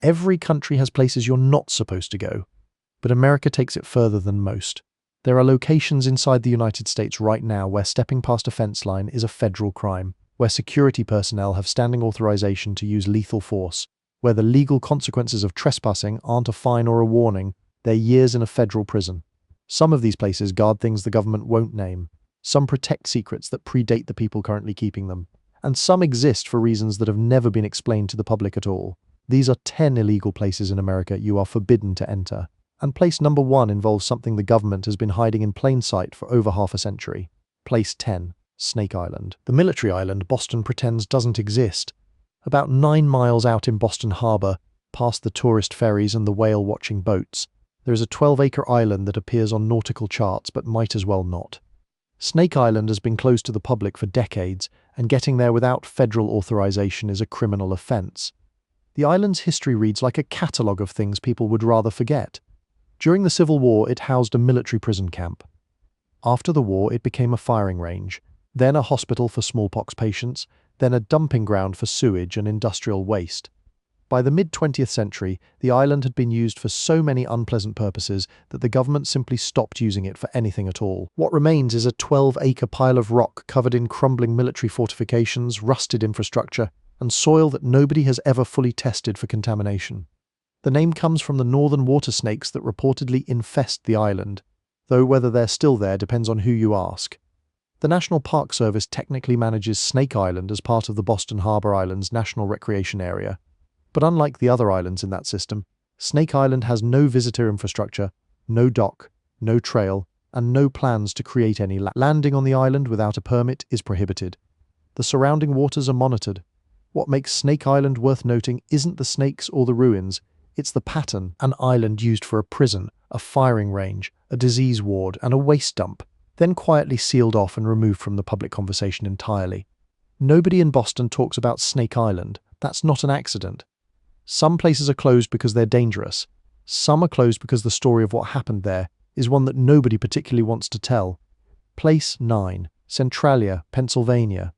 Every country has places you're not supposed to go, but America takes it further than most. There are locations inside the United States right now where stepping past a fence line is a federal crime, where security personnel have standing authorization to use lethal force, where the legal consequences of trespassing aren't a fine or a warning, they're years in a federal prison. Some of these places guard things the government won't name. Some protect secrets that predate the people currently keeping them. And some exist for reasons that have never been explained to the public at all. These are 10 illegal places in America you are forbidden to enter. And place number 1 involves something the government has been hiding in plain sight for over half a century. Place 10, Snake Island. The military island Boston pretends doesn't exist. About 9 miles out in Boston Harbor, past the tourist ferries and the whale-watching boats, there is a 12-acre island that appears on nautical charts but might as well not. Snake Island has been closed to the public for decades, and getting there without federal authorization is a criminal offense. The island's history reads like a catalogue of things people would rather forget. During the Civil War, it housed a military prison camp. After the war, it became a firing range, then a hospital for smallpox patients, then a dumping ground for sewage and industrial waste. By the mid-20th century, the island had been used for so many unpleasant purposes that the government simply stopped using it for anything at all. What remains is a 12-acre pile of rock covered in crumbling military fortifications, rusted infrastructure, and soil that nobody has ever fully tested for contamination. The name comes from the northern water snakes that reportedly infest the island, though whether they're still there depends on who you ask. The National Park Service technically manages Snake Island as part of the Boston Harbor Islands National Recreation Area. But unlike the other islands in that system, Snake Island has no visitor infrastructure, no dock, no trail, and no plans to create any. Landing on the island without a permit is prohibited. The surrounding waters are monitored. What makes Snake Island worth noting isn't the snakes or the ruins, it's the pattern: an island used for a prison, a firing range, a disease ward, and a waste dump, then quietly sealed off and removed from the public conversation entirely. Nobody in Boston talks about Snake Island. That's not an accident. Some places are closed because they're dangerous. Some are closed because the story of what happened there is one that nobody particularly wants to tell. Place 9, Centralia, Pennsylvania.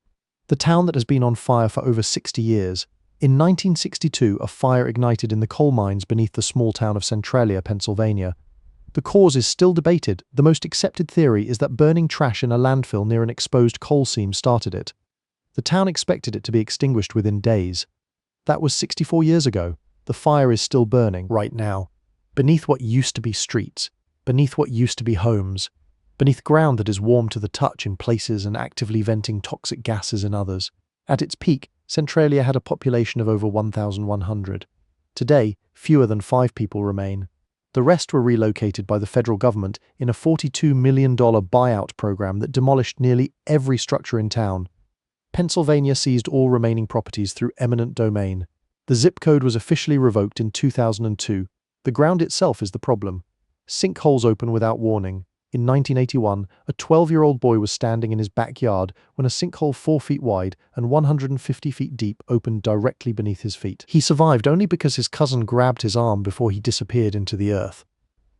The town that has been on fire for over 60 years. In 1962, a fire ignited in the coal mines beneath the small town of Centralia, Pennsylvania. The cause is still debated. The most accepted theory is that burning trash in a landfill near an exposed coal seam started it. The town expected it to be extinguished within days. That was 64 years ago. The fire is still burning right now, beneath what used to be streets, beneath what used to be homes, beneath ground that is warm to the touch in places and actively venting toxic gases in others. At its peak, Centralia had a population of over 1,100. Today, fewer than 5 people remain. The rest were relocated by the federal government in a $42 million buyout program that demolished nearly every structure in town. Pennsylvania seized all remaining properties through eminent domain. The zip code was officially revoked in 2002. The ground itself is the problem. Sinkholes open without warning. In 1981, a 12-year-old boy was standing in his backyard when a sinkhole 4 feet wide and 150 feet deep opened directly beneath his feet. He survived only because his cousin grabbed his arm before he disappeared into the earth.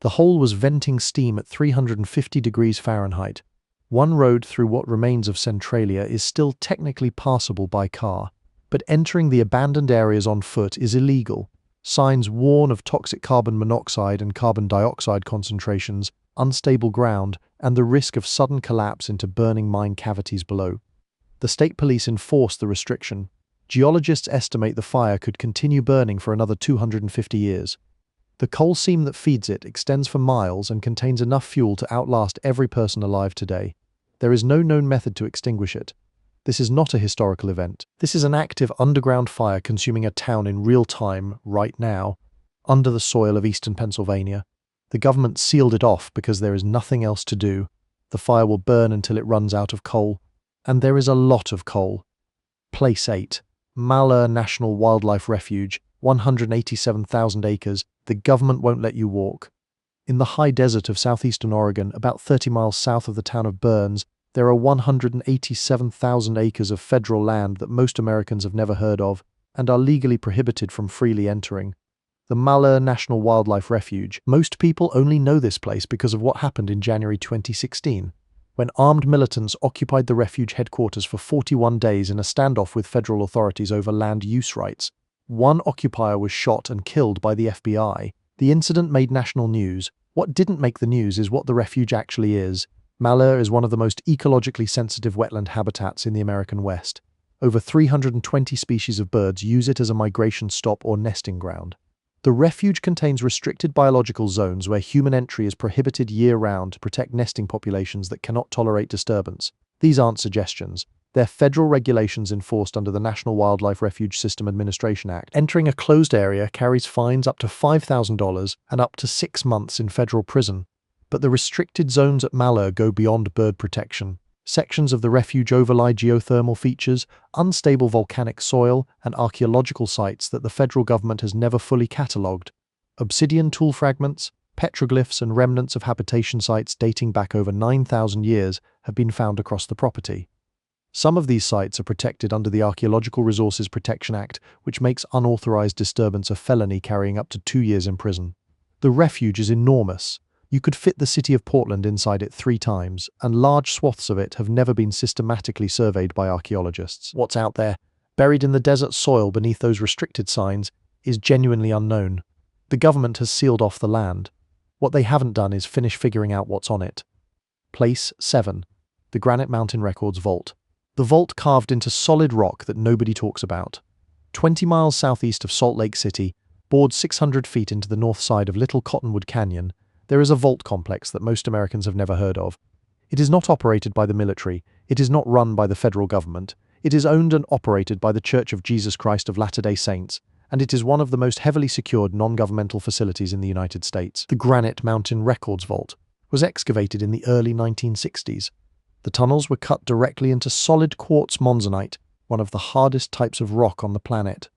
The hole was venting steam at 350 degrees Fahrenheit. One road through what remains of Centralia is still technically passable by car, but entering the abandoned areas on foot is illegal. Signs warn of toxic carbon monoxide and carbon dioxide concentrations, unstable ground, and the risk of sudden collapse into burning mine cavities below. The state police enforce the restriction. Geologists estimate the fire could continue burning for another 250 years. The coal seam that feeds it extends for miles and contains enough fuel to outlast every person alive today. There is no known method to extinguish it. This is not a historical event. This is an active underground fire consuming a town in real time, right now, under the soil of eastern Pennsylvania. The government sealed it off because there is nothing else to do. The fire will burn until it runs out of coal. And there is a lot of coal. Place 8, Malheur National Wildlife Refuge, 187,000 acres. The government won't let you walk. In the high desert of southeastern Oregon, about 30 miles south of the town of Burns, there are 187,000 acres of federal land that most Americans have never heard of and are legally prohibited from freely entering. The Malheur National Wildlife Refuge. Most people only know this place because of what happened in January 2016, when armed militants occupied the refuge headquarters for 41 days in a standoff with federal authorities over land use rights. One occupier was shot and killed by the FBI. The incident made national news. What didn't make the news is what the refuge actually is. Malheur is one of the most ecologically sensitive wetland habitats in the American West. Over 320 species of birds use it as a migration stop or nesting ground. The refuge contains restricted biological zones where human entry is prohibited year-round to protect nesting populations that cannot tolerate disturbance. These aren't suggestions. They're federal regulations enforced under the National Wildlife Refuge System Administration Act. Entering a closed area carries fines up to $5,000 and up to 6 months in federal prison. But the restricted zones at Malheur go beyond bird protection. Sections of the refuge overlie geothermal features, unstable volcanic soil, and archaeological sites that the federal government has never fully catalogued. Obsidian tool fragments, petroglyphs, and remnants of habitation sites dating back over 9,000 years have been found across the property. Some of these sites are protected under the Archaeological Resources Protection Act, which makes unauthorized disturbance a felony carrying up to 2 years in prison. The refuge is enormous. You could fit the city of Portland inside it 3 times, and large swaths of it have never been systematically surveyed by archaeologists. What's out there, buried in the desert soil beneath those restricted signs, is genuinely unknown. The government has sealed off the land. What they haven't done is finish figuring out what's on it. Place 7. The Granite Mountain Records Vault. The vault carved into solid rock that nobody talks about. 20 miles southeast of Salt Lake City, bored 600 feet into the north side of Little Cottonwood Canyon, there is a vault complex that most Americans have never heard of. It is not operated by the military, it is not run by the federal government, it is owned and operated by the Church of Jesus Christ of Latter-day Saints, and it is one of the most heavily secured non-governmental facilities in the United States. The Granite Mountain Records Vault was excavated in the early 1960s. The tunnels were cut directly into solid quartz monzonite, one of the hardest types of rock on the planet.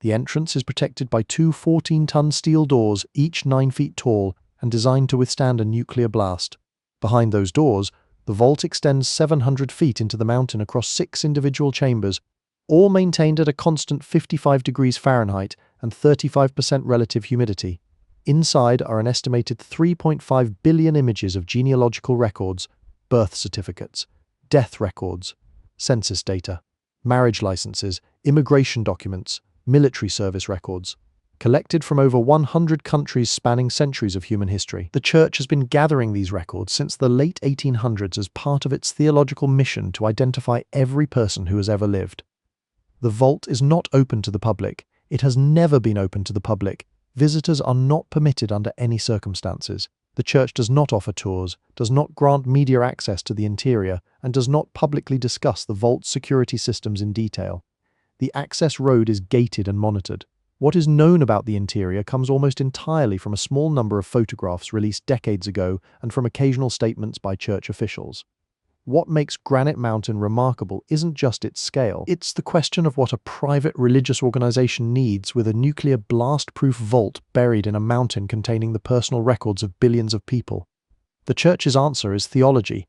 The entrance is protected by 2 14-ton steel doors, each 9 feet tall, and designed to withstand a nuclear blast. Behind those doors, the vault extends 700 feet into the mountain across 6 individual chambers, all maintained at a constant 55 degrees Fahrenheit and 35% relative humidity. Inside are an estimated 3.5 billion images of genealogical records, birth certificates, death records, census data, marriage licenses, immigration documents, military service records, collected from over 100 countries spanning centuries of human history. The Church has been gathering these records since the late 1800s as part of its theological mission to identify every person who has ever lived. The vault is not open to the public. It has never been open to the public. Visitors are not permitted under any circumstances. The Church does not offer tours, does not grant media access to the interior, and does not publicly discuss the vault's security systems in detail. The access road is gated and monitored. What is known about the interior comes almost entirely from a small number of photographs released decades ago and from occasional statements by church officials. What makes Granite Mountain remarkable isn't just its scale. It's the question of what a private religious organization needs with a nuclear blast-proof vault buried in a mountain containing the personal records of billions of people. The Church's answer is theology.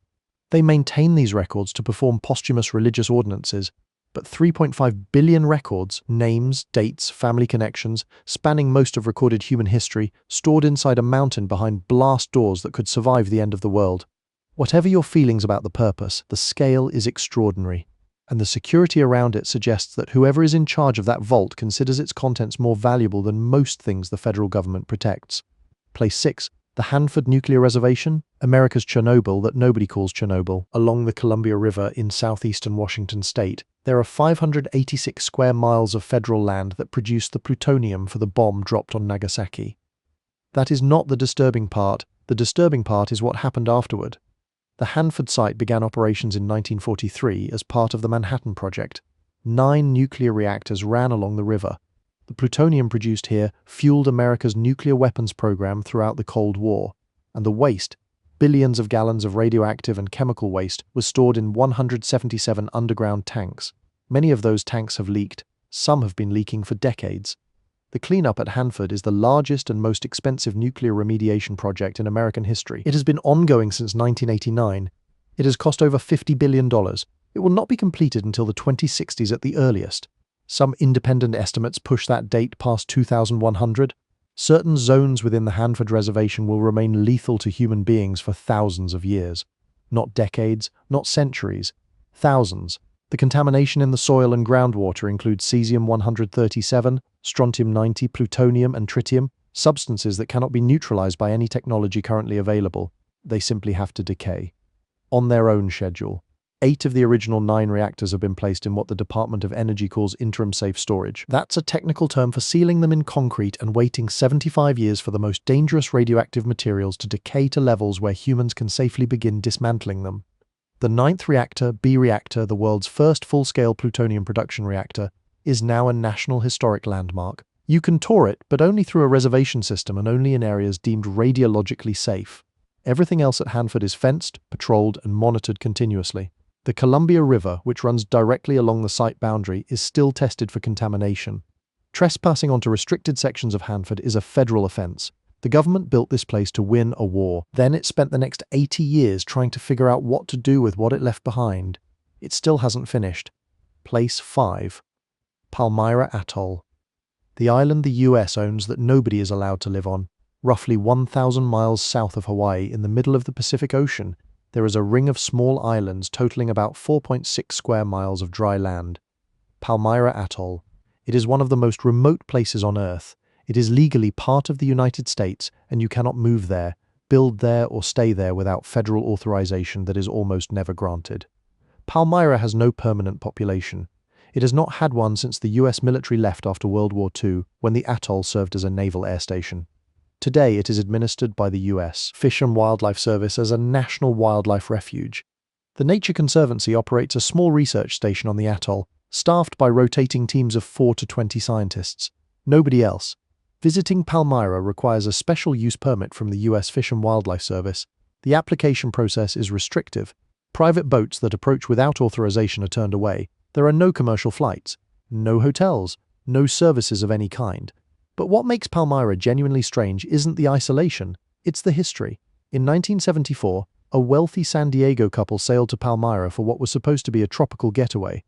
They maintain these records to perform posthumous religious ordinances, but 3.5 billion records, names, dates, family connections, spanning most of recorded human history, stored inside a mountain behind blast doors that could survive the end of the world. Whatever your feelings about the purpose, the scale is extraordinary, and the security around it suggests that whoever is in charge of that vault considers its contents more valuable than most things the federal government protects. Place 6. The Hanford Nuclear Reservation, America's Chernobyl that nobody calls Chernobyl. Along the Columbia River in southeastern Washington state, there are 586 square miles of federal land that produced the plutonium for the bomb dropped on Nagasaki. That is not the disturbing part. The disturbing part is what happened afterward. The Hanford site began operations in 1943 as part of the Manhattan Project. 9 nuclear reactors ran along the river. The plutonium produced here fueled America's nuclear weapons program throughout the Cold War, and the waste, billions of gallons of radioactive and chemical waste, was stored in 177 underground tanks. Many of those tanks have leaked. Some have been leaking for decades. The cleanup at Hanford is the largest and most expensive nuclear remediation project in American history. It has been ongoing since 1989. It has cost over $50 billion. It will not be completed until the 2060s at the earliest. Some independent estimates push that date past 2100. Certain zones within the Hanford Reservation will remain lethal to human beings for thousands of years. Not decades, not centuries. Thousands. The contamination in the soil and groundwater includes cesium-137, strontium-90, plutonium, and tritium, substances that cannot be neutralized by any technology currently available. They simply have to decay. On their own schedule. 8 of the original 9 reactors have been placed in what the Department of Energy calls interim safe storage. That's a technical term for sealing them in concrete and waiting 75 years for the most dangerous radioactive materials to decay to levels where humans can safely begin dismantling them. The 9th reactor, B reactor, the world's first full-scale plutonium production reactor, is now a national historic landmark. You can tour it, but only through a reservation system and only in areas deemed radiologically safe. Everything else at Hanford is fenced, patrolled, and monitored continuously. The Columbia River, which runs directly along the site boundary, is still tested for contamination. Trespassing onto restricted sections of Hanford is a federal offense. The government built this place to win a war. Then it spent the next 80 years trying to figure out what to do with what it left behind. It still hasn't finished. Place 5. Palmyra Atoll. The island the US owns that nobody is allowed to live on. Roughly 1,000 miles south of Hawaii, in the middle of the Pacific Ocean, there is a ring of small islands totaling about 4.6 square miles of dry land. Palmyra Atoll. It is one of the most remote places on Earth. It is legally part of the United States, and you cannot move there, build there, or stay there without federal authorization that is almost never granted. Palmyra has no permanent population. It has not had one since the US military left after World War II, when the atoll served as a naval air station. Today it is administered by the US Fish and Wildlife Service as a national wildlife refuge. The Nature Conservancy operates a small research station on the atoll, staffed by rotating teams of 4 to 20 scientists. Nobody else. Visiting Palmyra requires a special use permit from the US Fish and Wildlife Service. The application process is restrictive. Private boats that approach without authorization are turned away. There are no commercial flights, no hotels, no services of any kind. But what makes Palmyra genuinely strange isn't the isolation, it's the history. In 1974, a wealthy San Diego couple sailed to Palmyra for what was supposed to be a tropical getaway.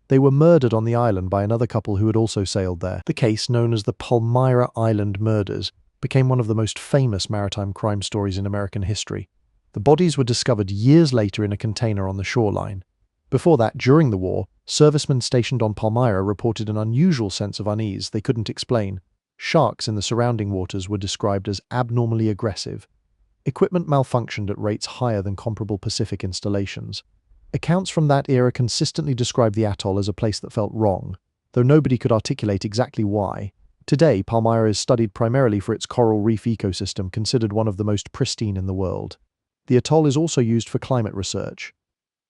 They were murdered on the island by another couple who had also sailed there. The case, known as the Palmyra Island Murders, became one of the most famous maritime crime stories in American history. The bodies were discovered years later in a container on the shoreline. Before that, during the war, servicemen stationed on Palmyra reported an unusual sense of unease they couldn't explain. Sharks in the surrounding waters were described as abnormally aggressive. Equipment malfunctioned at rates higher than comparable Pacific installations. Accounts from that era consistently described the atoll as a place that felt wrong, though nobody could articulate exactly why. Today, Palmyra is studied primarily for its coral reef ecosystem, considered one of the most pristine in the world. The atoll is also used for climate research.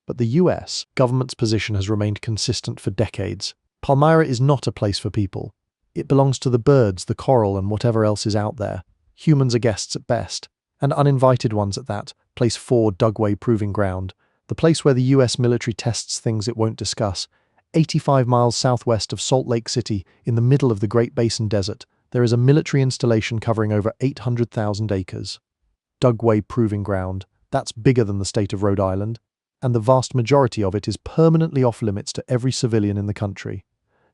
But the US government's position has remained consistent for decades. Palmyra is not a place for people. It belongs to the birds, the coral, and whatever else is out there. Humans are guests at best, and uninvited ones at that. Place 4, Dugway Proving Ground. The place where the US military tests things it won't discuss. 85 miles southwest of Salt Lake City, in the middle of the Great Basin Desert, there is a military installation covering over 800,000 acres. Dugway Proving Ground. That's bigger than the state of Rhode Island, and the vast majority of it is permanently off-limits to every civilian in the country.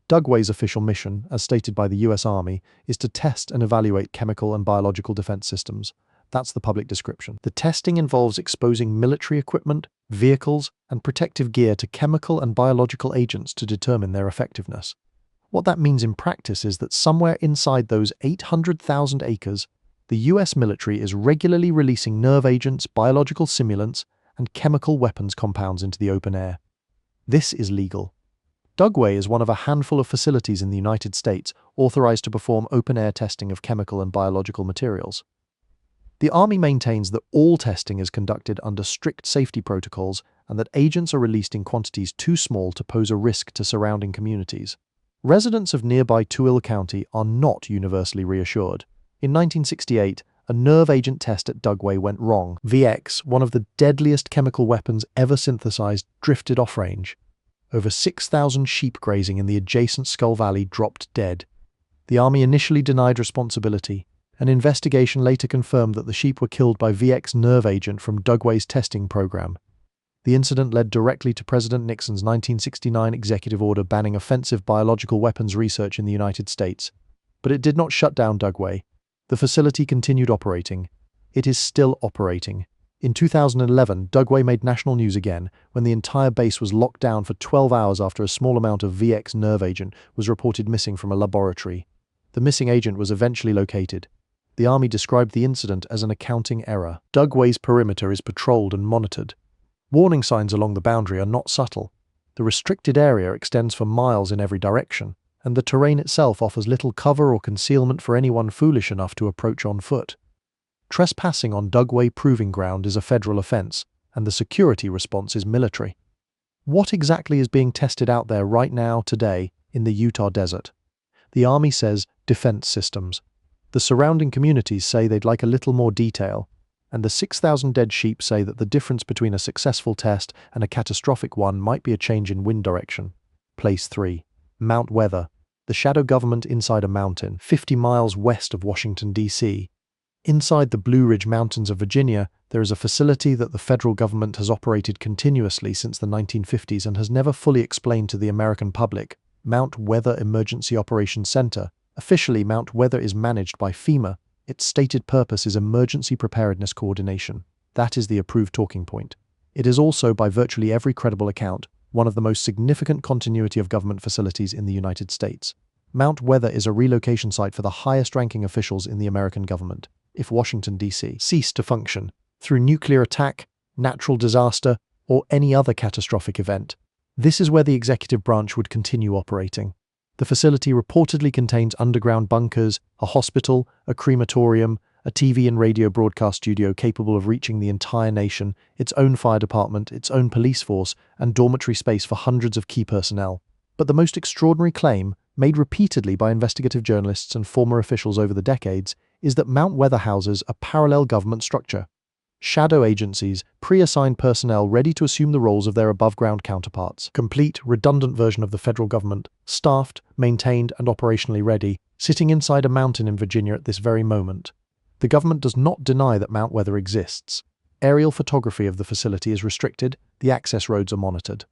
Dugway's official mission, as stated by the US Army, is to test and evaluate chemical and biological defense systems. That's the public description. The testing involves exposing military equipment, vehicles, and protective gear to chemical and biological agents to determine their effectiveness. What that means in practice is that somewhere inside those 800,000 acres, the US military is regularly releasing nerve agents, biological simulants, and chemical weapons compounds into the open air. This is legal. Dugway is one of a handful of facilities in the United States authorized to perform open-air testing of chemical and biological materials. The Army maintains that all testing is conducted under strict safety protocols and that agents are released in quantities too small to pose a risk to surrounding communities. Residents of nearby Tooele County are not universally reassured. In 1968, a nerve agent test at Dugway went wrong. VX, one of the deadliest chemical weapons ever synthesized, drifted off-range. Over 6,000 sheep grazing in the adjacent Skull Valley dropped dead. The Army initially denied responsibility. An investigation later confirmed that the sheep were killed by VX nerve agent from Dugway's testing program. The incident led directly to President Nixon's 1969 executive order banning offensive biological weapons research in the United States. But it did not shut down Dugway. The facility continued operating. It is still operating. In 2011, Dugway made national news again when the entire base was locked down for 12 hours after a small amount of VX nerve agent was reported missing from a laboratory. The missing agent was eventually located. The Army described the incident as an accounting error. Dugway's perimeter is patrolled and monitored. Warning signs along the boundary are not subtle. The restricted area extends for miles in every direction, and the terrain itself offers little cover or concealment for anyone foolish enough to approach on foot. Trespassing on Dugway Proving Ground is a federal offense, and the security response is military. What exactly is being tested out there right now, today, in the Utah desert? The Army says defense systems. The surrounding communities say they'd like a little more detail, and the 6,000 dead sheep say that the difference between a successful test and a catastrophic one might be a change in wind direction. Place 3. Mount Weather, the shadow government inside a mountain, 50 miles west of Washington, D.C. Inside the Blue Ridge Mountains of Virginia, there is a facility that the federal government has operated continuously since the 1950s and has never fully explained to the American public. Mount Weather Emergency Operations Center. Officially, Mount Weather is managed by FEMA. Its stated purpose is emergency preparedness coordination. That is the approved talking point. It is also, by virtually every credible account, one of the most significant continuity of government facilities in the United States. Mount Weather is a relocation site for the highest-ranking officials in the American government. If Washington, D.C. ceased to function through nuclear attack, natural disaster, or any other catastrophic event, this is where the executive branch would continue operating. The facility reportedly contains underground bunkers, a hospital, a crematorium, a TV and radio broadcast studio capable of reaching the entire nation, its own fire department, its own police force, and dormitory space for hundreds of key personnel. But the most extraordinary claim, made repeatedly by investigative journalists and former officials over the decades, is that Mount Weather houses a parallel government structure. Shadow agencies, pre-assigned personnel ready to assume the roles of their above-ground counterparts. Complete, redundant version of the federal government, staffed, maintained, and operationally ready, sitting inside a mountain in Virginia at this very moment. The government does not deny that Mount Weather exists. Aerial photography of the facility is restricted, the access roads are monitored.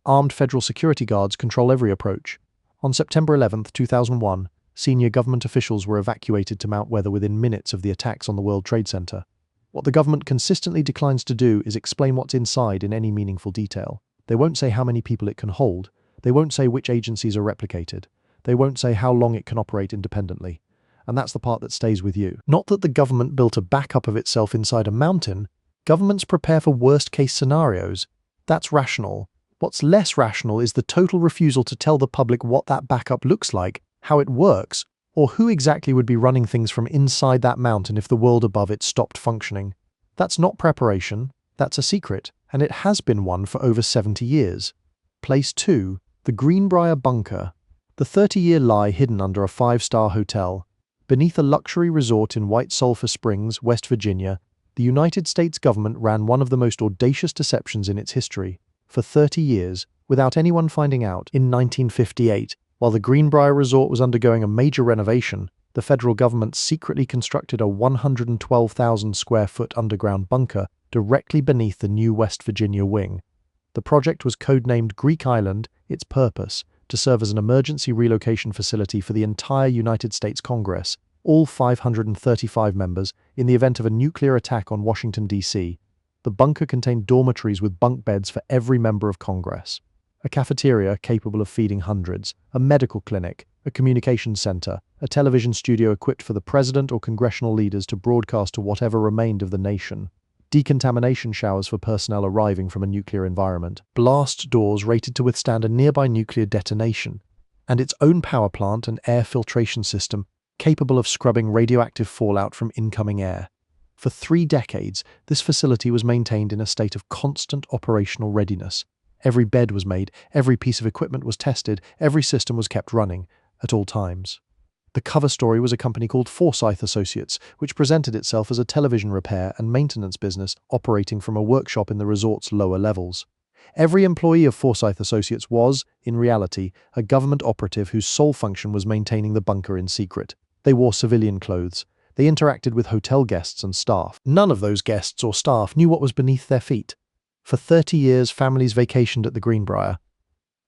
Armed federal security guards control every approach. On September 11, 2001, senior government officials were evacuated to Mount Weather within minutes of the attacks on the World Trade Center. What the government consistently declines to do is explain what's inside in any meaningful detail. They won't say how many people it can hold. They won't say which agencies are replicated. They won't say how long it can operate independently. And that's the part that stays with you. Not that the government built a backup of itself inside a mountain. Governments prepare for worst-case scenarios. That's rational. What's less rational is the total refusal to tell the public what that backup looks like, how it works, or who exactly would be running things from inside that mountain if the world above it stopped functioning. That's not preparation, that's a secret, and it has been one for over 70 years. Place 2, the Greenbrier Bunker. The 30-year lie hidden under a 5-star hotel. Beneath a luxury resort in White Sulphur Springs, West Virginia, the United States government ran one of the most audacious deceptions in its history. For 30 years, without anyone finding out, in 1958, while the Greenbrier Resort was undergoing a major renovation, the federal government secretly constructed a 112,000-square-foot underground bunker directly beneath the new West Virginia wing. The project was codenamed Greek Island, its purpose, to serve as an emergency relocation facility for the entire United States Congress, all 535 members, in the event of a nuclear attack on Washington, D.C. The bunker contained dormitories with bunk beds for every member of Congress, a cafeteria capable of feeding hundreds, a medical clinic, a communications center, a television studio equipped for the president or congressional leaders to broadcast to whatever remained of the nation, decontamination showers for personnel arriving from a nuclear environment, blast doors rated to withstand a nearby nuclear detonation, and its own power plant and air filtration system capable of scrubbing radioactive fallout from incoming air. For 3 decades, this facility was maintained in a state of constant operational readiness. Every bed was made, every piece of equipment was tested, every system was kept running, at all times. The cover story was a company called Forsyth Associates, which presented itself as a television repair and maintenance business operating from a workshop in the resort's lower levels. Every employee of Forsyth Associates was, in reality, a government operative whose sole function was maintaining the bunker in secret. They wore civilian clothes. They interacted with hotel guests and staff. None of those guests or staff knew what was beneath their feet. For 30 years, families vacationed at the Greenbrier.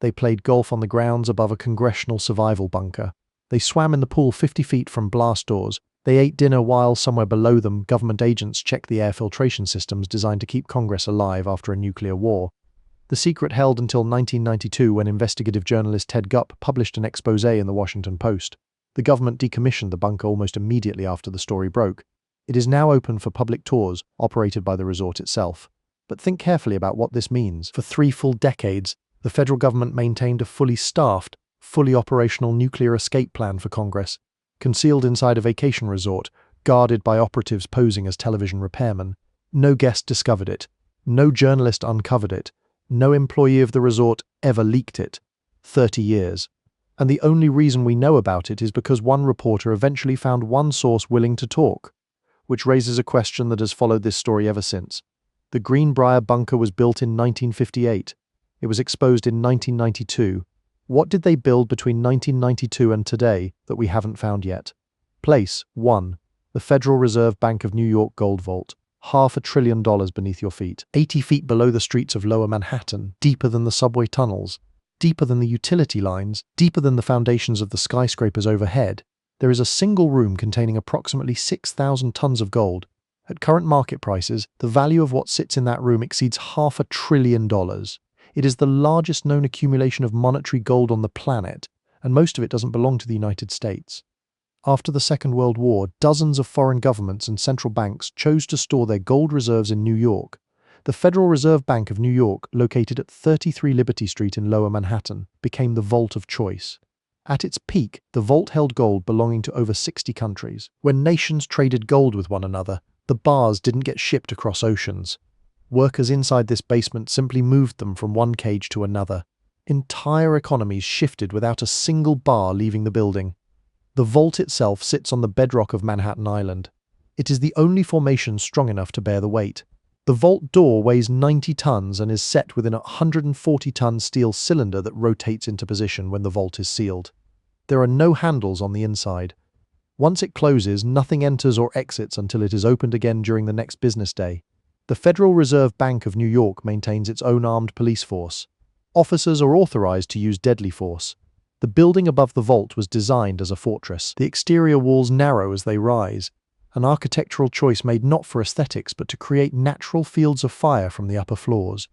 They played golf on the grounds above a congressional survival bunker. They swam in the pool 50 feet from blast doors, They ate dinner while, somewhere below them, government agents checked the air filtration systems designed to keep Congress alive after a nuclear war. The secret held until 1992 when investigative journalist Ted Gupp published an exposé in the Washington Post. The government decommissioned the bunker almost immediately after the story broke. It is now open for public tours, operated by the resort itself. But think carefully about what this means. For 3 full decades, the federal government maintained a fully staffed, fully operational nuclear escape plan for Congress, concealed inside a vacation resort, guarded by operatives posing as television repairmen. No guest discovered it. No journalist uncovered it. No employee of the resort ever leaked it. 30 years. And the only reason we know about it is because one reporter eventually found one source willing to talk, which raises a question that has followed this story ever since. The Greenbrier bunker was built in 1958. It was exposed in 1992. What did they build between 1992 and today that we haven't found yet? Place 1. The Federal Reserve Bank of New York Gold Vault. $500 billion beneath your feet. 80 feet below the streets of Lower Manhattan, deeper than the subway tunnels, deeper than the utility lines, deeper than the foundations of the skyscrapers overhead. There is a single room containing approximately 6,000 tons of gold. At current market prices, the value of what sits in that room exceeds $500 billion. It is the largest known accumulation of monetary gold on the planet, and most of it doesn't belong to the United States. After the Second World War, dozens of foreign governments and central banks chose to store their gold reserves in New York. The Federal Reserve Bank of New York, located at 33 Liberty Street in Lower Manhattan, became the vault of choice. At its peak, the vault held gold belonging to over 60 countries. When nations traded gold with one another, the bars didn't get shipped across oceans. Workers inside this basement simply moved them from one cage to another. Entire economies shifted without a single bar leaving the building. The vault itself sits on the bedrock of Manhattan Island. It is the only formation strong enough to bear the weight. The vault door weighs 90 tons and is set within a 140-ton steel cylinder that rotates into position when the vault is sealed. There are no handles on the inside. Once it closes, nothing enters or exits until it is opened again during the next business day. The Federal Reserve Bank of New York maintains its own armed police force. Officers are authorized to use deadly force. The building above the vault was designed as a fortress. The exterior walls narrow as they rise, an architectural choice made not for aesthetics but to create natural fields of fire from the upper floors.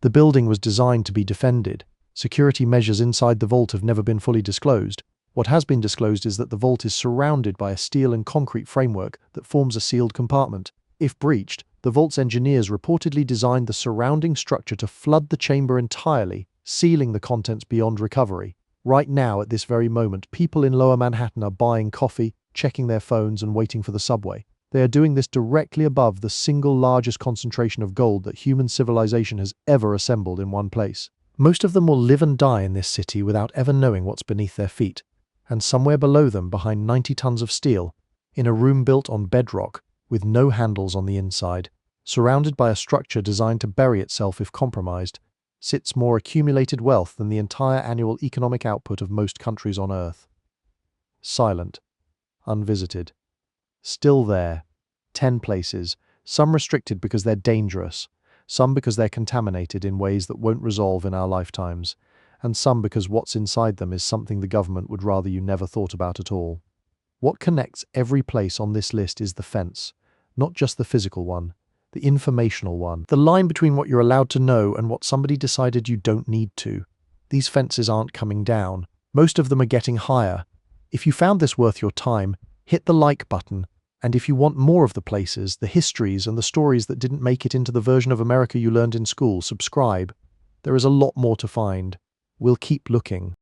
The building was designed to be defended. Security measures inside the vault have never been fully disclosed. What has been disclosed is that the vault is surrounded by a steel and concrete framework that forms a sealed compartment. If breached, the vault's engineers reportedly designed the surrounding structure to flood the chamber entirely, sealing the contents beyond recovery. Right now, at this very moment, people in Lower Manhattan are buying coffee, checking their phones, and waiting for the subway. They are doing this directly above the single largest concentration of gold that human civilization has ever assembled in one place. Most of them will live and die in this city without ever knowing what's beneath their feet. And somewhere below them, behind 90 tons of steel, in a room built on bedrock, with no handles on the inside, surrounded by a structure designed to bury itself if compromised, sits more accumulated wealth than the entire annual economic output of most countries on Earth. Silent. Unvisited. Still there. 10 places, some restricted because they're dangerous, some because they're contaminated in ways that won't resolve in our lifetimes, and some because what's inside them is something the government would rather you never thought about at all. What connects every place on this list is the fence, not just the physical one, the informational one, the line between what you're allowed to know and what somebody decided you don't need to. These fences aren't coming down. Most of them are getting higher. If you found this worth your time, hit the like button, and if you want more of the places, the histories, and the stories that didn't make it into the version of America you learned in school, subscribe. There is a lot more to find. We'll keep looking.